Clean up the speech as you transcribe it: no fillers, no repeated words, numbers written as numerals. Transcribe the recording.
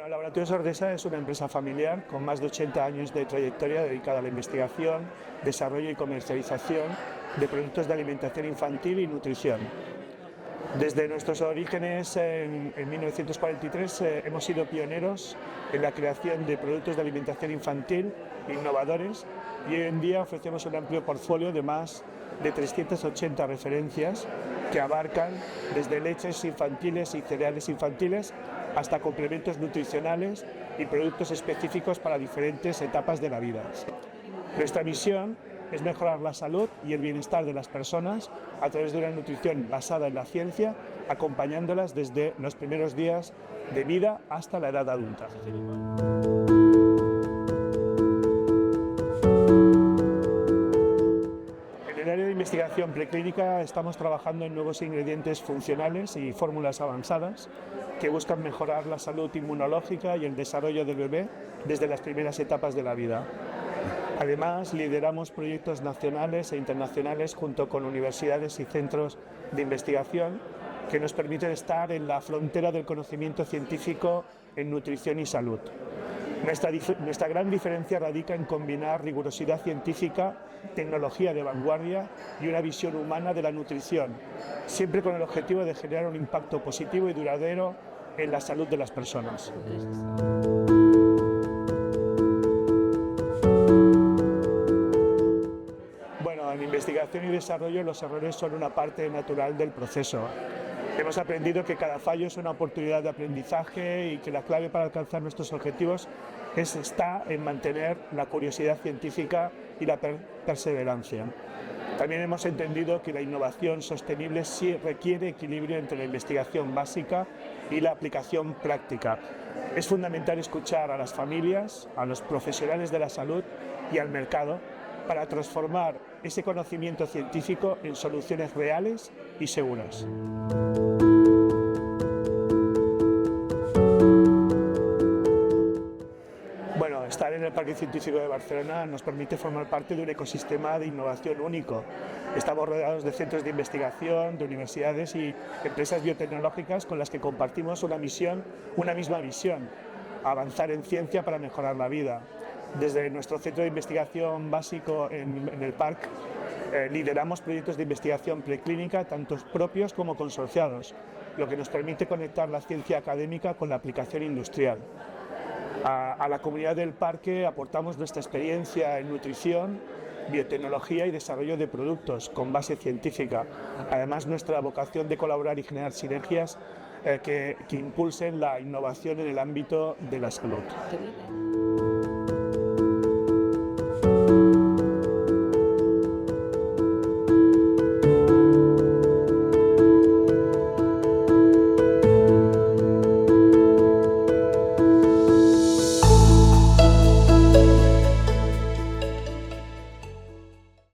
Laboratorios Ordesa es una empresa familiar con más de 80 años de trayectoria dedicada a la investigación, desarrollo y comercialización de productos de alimentación infantil y nutrición. Desde nuestros orígenes en 1943 hemos sido pioneros en la creación de productos de alimentación infantil innovadores y hoy en día ofrecemos un amplio portfolio de más de 380 referencias que abarcan desde leches infantiles y cereales infantiles hasta complementos nutricionales y productos específicos para diferentes etapas de la vida. Nuestra misión es mejorar la salud y el bienestar de las personas a través de una nutrición basada en la ciencia, acompañándolas desde los primeros días de vida hasta la edad adulta. En el área de investigación preclínica estamos trabajando en nuevos ingredientes funcionales y fórmulas avanzadas que buscan mejorar la salud inmunológica y el desarrollo del bebé desde las primeras etapas de la vida. Además, lideramos proyectos nacionales e internacionales junto con universidades y centros de investigación que nos permiten estar en la frontera del conocimiento científico en nutrición y salud. Nuestra gran diferencia radica en combinar rigurosidad científica, tecnología de vanguardia y una visión humana de la nutrición, siempre con el objetivo de generar un impacto positivo y duradero en la salud de las personas. Bueno, en investigación y desarrollo los errores son una parte natural del proceso. Hemos aprendido que cada fallo es una oportunidad de aprendizaje y que la clave para alcanzar nuestros objetivos está en mantener la curiosidad científica y la perseverancia. También hemos entendido que la innovación sostenible sí requiere equilibrio entre la investigación básica y la aplicación práctica. Es fundamental escuchar a las familias, a los profesionales de la salud y al mercado para transformar ese conocimiento científico en soluciones reales y seguras. Bueno, estar en el Parque Científico de Barcelona nos permite formar parte de un ecosistema de innovación único. Estamos rodeados de centros de investigación, de universidades y empresas biotecnológicas con las que compartimos una misma visión: avanzar en ciencia para mejorar la vida. Desde nuestro centro de investigación básico en el parque, lideramos proyectos de investigación preclínica, tanto propios como consorciados, lo que nos permite conectar la ciencia académica con la aplicación industrial. A la comunidad del parque aportamos nuestra experiencia en nutrición, biotecnología y desarrollo de productos con base científica. Además, nuestra vocación de colaborar y generar sinergias que impulsen la innovación en el ámbito de la salud.